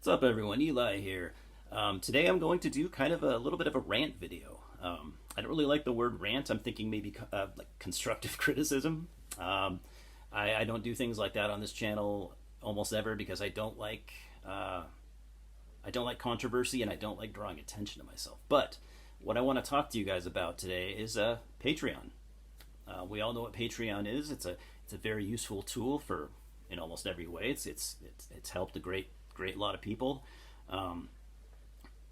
What's up, everyone? Eli here. Today I'm going to do kind of a little bit of a rant video. I don't really like the word rant. I'm thinking maybe like constructive criticism. I don't do things like that on this channel almost ever because I don't like controversy and I don't like drawing attention to myself. But what I want to talk to you guys about today is Patreon. We all know what Patreon is. It's a very useful tool for in almost every way. It's helped a great lot of people.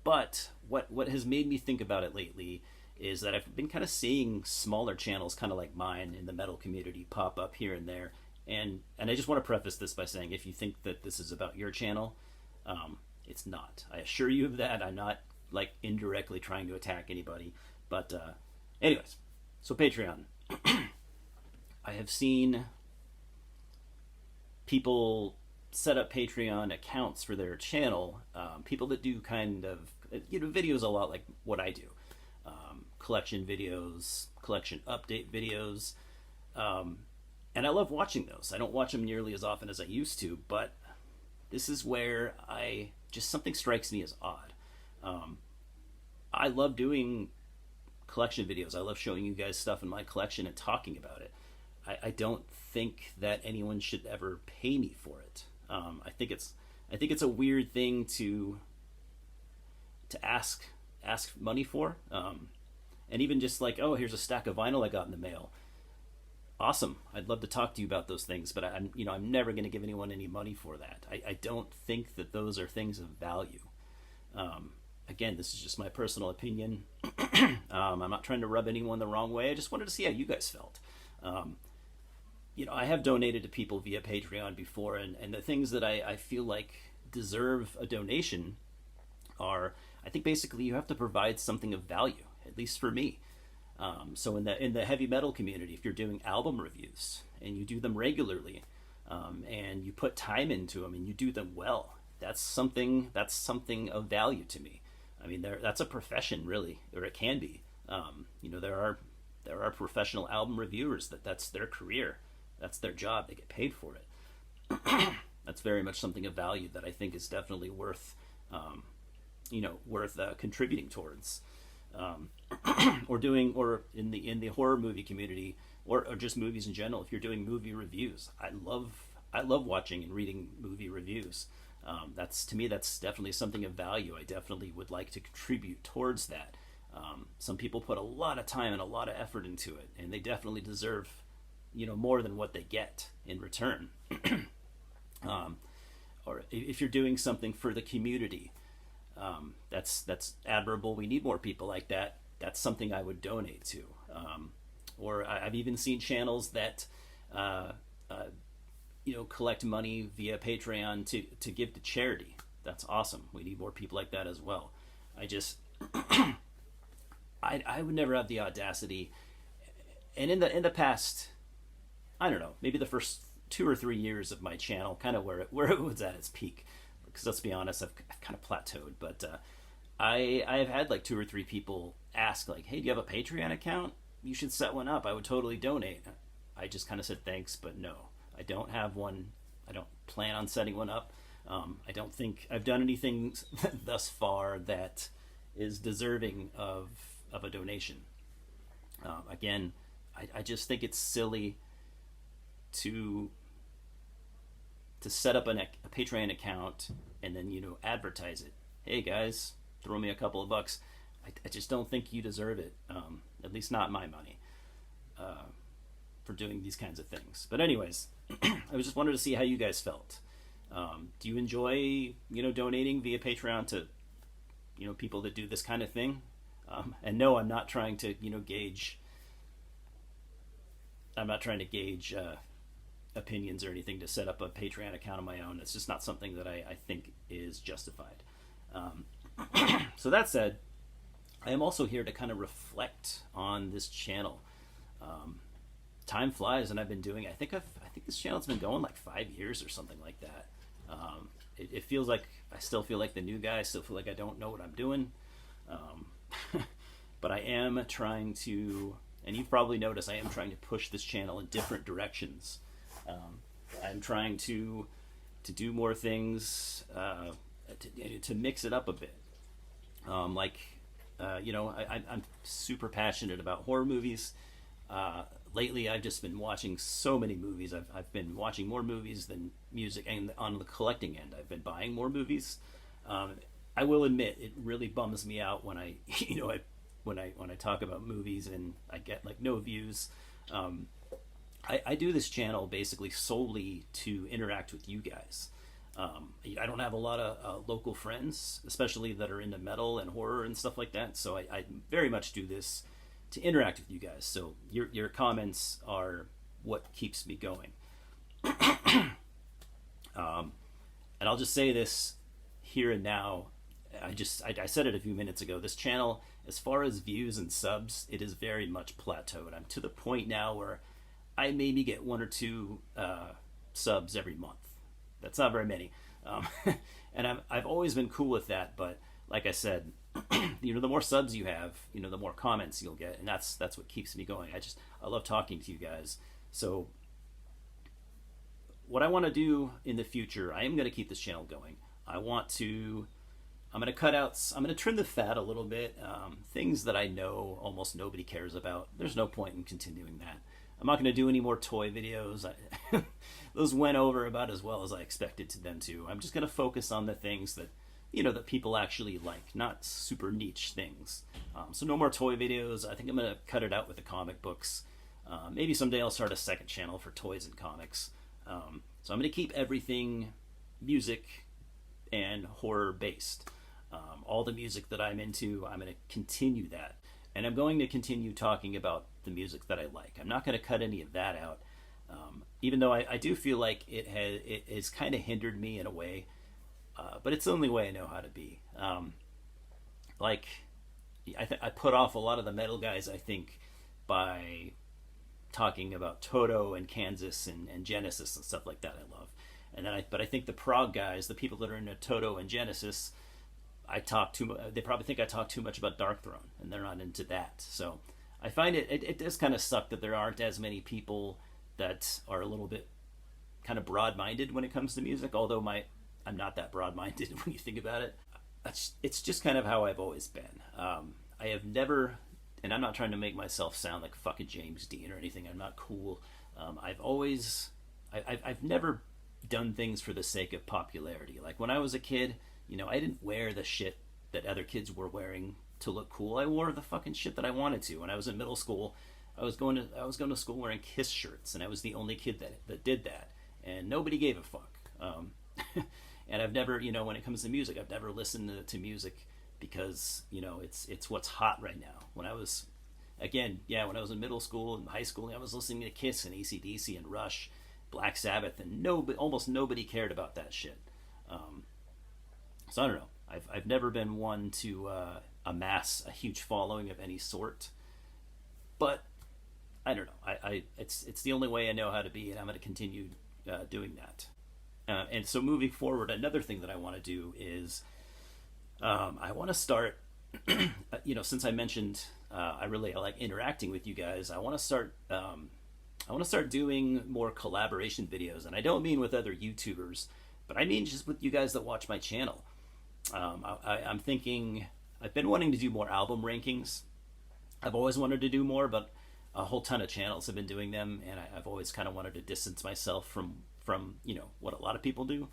But what has made me think about it lately is that I've been kind of seeing smaller channels, kind of like mine in the metal community, pop up here and there. And I just want to preface this by saying, if you think that this is about your channel, it's not. I assure you of that. I'm not like indirectly trying to attack anybody. But anyways, so Patreon. I have seen people set up Patreon accounts for their channel. People that do kind of videos a lot like what I do, collection videos, collection update videos, and I love watching those. I don't watch them nearly as often as I used to, but this is where something strikes me as odd. I love doing collection videos. I love showing you guys stuff in my collection and talking about it. I don't think that anyone should ever pay me for it. I think it's a weird thing to ask money for, and even just like, oh, here's a stack of vinyl I got in the mail. Awesome, I'd love to talk to you about those things, but I'm never going to give anyone any money for that. I don't think that those are things of value. Again, this is just my personal opinion. I'm not trying to rub anyone the wrong way. I just wanted to see how you guys felt. I have donated to people via Patreon before, and the things that I feel like deserve a donation are, I think basically you have to provide something of value, at least for me. So in the heavy metal community, if you're doing album reviews and you do them regularly, and you put time into them and you do them well, that's something of value to me. I mean, that's a profession, really, or it can be. There are professional album reviewers that's their career. That's their job. They get paid for it. That's very much something of value that I think is definitely worth contributing towards. Or in the horror movie community, or just movies in general. If you're doing movie reviews, I love watching and reading movie reviews. To me, that's definitely something of value. I definitely would like to contribute towards that. Some people put a lot of time and a lot of effort into it, and they definitely deserve more than what they get in return. Or if you're doing something for the community, that's admirable. We need more people like that. That's something I would donate to. Or I've even seen channels that collect money via Patreon to give to charity. That's awesome. We need more people like that as well. I would never have the audacity. And in the past, I don't know, maybe the first 2 or 3 years of my channel, kind of where it was at its peak. Because let's be honest, I've kind of plateaued. But I've had like 2 or 3 people ask, like, hey, do you have a Patreon account? You should set one up. I would totally donate. I just kind of said thanks, but no, I don't have one. I don't plan on setting one up. I don't think I've done anything thus far that is deserving of a donation. Again, I just think it's silly to set up a Patreon account and then advertise it. Hey guys, throw me a couple of bucks. I just don't think you deserve it. At least not my money, for doing these kinds of things. But anyways, I just wanted to see how you guys felt. Do you enjoy donating via Patreon to people that do this kind of thing? And no, I'm not trying to gauge. I'm not trying to gauge opinions or anything to set up a Patreon account of my own. It's just not something that I think is justified. So that said, I am also here to kind of reflect on this channel. Time flies, and I've been doing. I think this channel's been going like 5 years or something like that. It feels like I still feel like the new guy. I still feel like I don't know what I'm doing. But I am trying to, and you've probably noticed, I am trying to push this channel in different directions. I'm trying to do more things to mix it up a bit. Like, I'm super passionate about horror movies. Lately, I've just been watching so many movies. I've been watching more movies than music, and on the collecting end, I've been buying more movies. I will admit, it really bums me out when I, when I talk about movies and I get like no views. I do this channel basically solely to interact with you guys. I don't have a lot of local friends, especially that are into metal and horror and stuff like that. So I very much do this to interact with you guys. So your comments are what keeps me going. And I'll just say this here and now. I said it a few minutes ago. This channel, as far as views and subs, it is very much plateaued. I'm to the point now where I maybe get 1 or 2 subs every month. That's not very many. And I've always been cool with that. But like I said, the more subs you have, the more comments you'll get. And that's what keeps me going. I love talking to you guys. So what I want to do in the future, I am going to keep this channel going. I'm going to trim the fat a little bit. Things that I know almost nobody cares about. There's no point in continuing that. I'm not going to do any more toy videos. Those went over about as well as I expected them to. I'm just going to focus on the things that, that people actually like, not super niche things. So no more toy videos. I think I'm going to cut it out with the comic books. Maybe someday I'll start a second channel for toys and comics. So I'm going to keep everything music and horror based. All the music that I'm into, I'm going to continue that. And I'm going to continue talking about the music that I like. I'm not going to cut any of that out. Even though I do feel like it has kind of hindered me in a way. But it's the only way I know how to be. I put off a lot of the metal guys, I think, by talking about Toto and Kansas and Genesis and stuff like that. I love. But I think the prog guys, the people that are into Toto and Genesis, they probably think I talk too much about Dark Throne, and they're not into that. So I find it does kind of suck that there aren't as many people that are a little bit kind of broad-minded when it comes to music, although I'm not that broad-minded when you think about it. It's just kind of how I've always been. I have never, and I'm not trying to make myself sound like fucking James Dean or anything. I'm not cool. I've never done things for the sake of popularity. Like when I was a kid, I didn't wear the shit that other kids were wearing to look cool. I wore the fucking shit that I wanted to. When I was in middle school, I was going to school wearing Kiss shirts, and I was the only kid that did that, and nobody gave a fuck. And I've never, when it comes to music, I've never listened to music because it's what's hot right now. When I was in middle school and high school, I was listening to Kiss and AC/DC and Rush, Black Sabbath, and almost nobody cared about that shit. So I don't know. I've never been one to amass a huge following of any sort, but I don't know. It's the only way I know how to be, and I'm going to continue doing that. And so moving forward, another thing that I want to do is I want to start. Since I mentioned I like interacting with you guys, I want to start doing more collaboration videos, and I don't mean with other YouTubers, but I mean just with you guys that watch my channel. I'm thinking I've been wanting to do more album rankings. I've always wanted to do more, but a whole ton of channels have been doing them, and I've always kind of wanted to distance myself from what a lot of people do.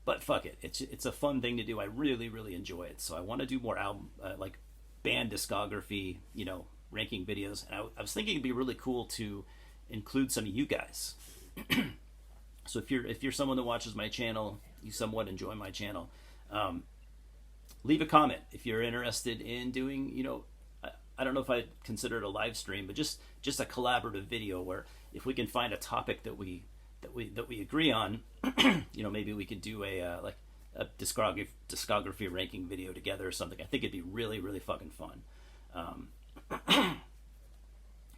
But fuck it, it's a fun thing to do. I really, really enjoy it. So I want to do more album like band discography, ranking videos. And I was thinking it'd be really cool to include some of you guys. So if you're someone that watches my channel, you somewhat enjoy my channel, leave a comment if you're interested in doing, I don't know if I'd consider it a live stream, but just a collaborative video where if we can find a topic that we agree on, maybe we could do a discography ranking video together or something. I think it'd be really, really fucking fun.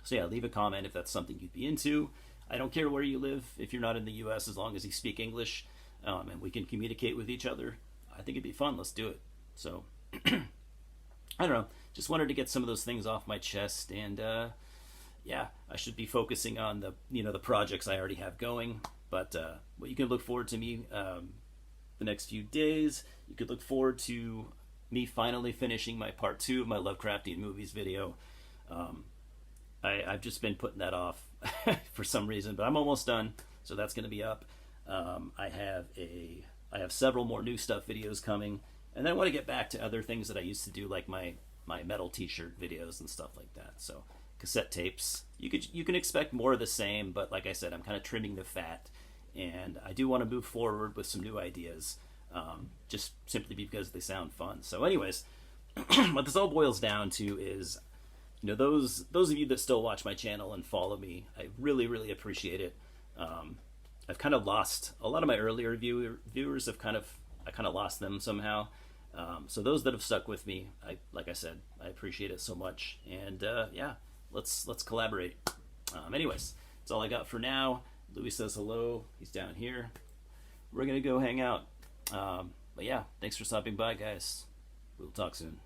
So yeah, leave a comment if that's something you'd be into. I don't care where you live if you're not in the U.S. as long as you speak English, and we can communicate with each other. I think it'd be fun. Let's do it. So I don't know. Just wanted to get some of those things off my chest, and I should be focusing on the projects I already have going. But what you can look forward to me the next few days. You could look forward to me finally finishing my part 2 of my Lovecraftian movies video. I've just been putting that off for some reason, but I'm almost done, so that's going to be up. I have several more new stuff videos coming, and then I want to get back to other things that I used to do, like my metal t-shirt videos and stuff like that. So cassette tapes, you can expect more of the same, but like I said, I'm kind of trimming the fat, and I do want to move forward with some new ideas, just simply because they sound fun. So anyways, what this all boils down to is, those of you that still watch my channel and follow me, I really, really appreciate it. I've kind of lost a lot of my earlier viewers. I kind of lost them somehow. So those that have stuck with me, like I said, I appreciate it so much. And yeah, let's collaborate. Anyways, that's all I got for now. Louis says hello. He's down here. We're gonna go hang out. But yeah, thanks for stopping by, guys. We'll talk soon.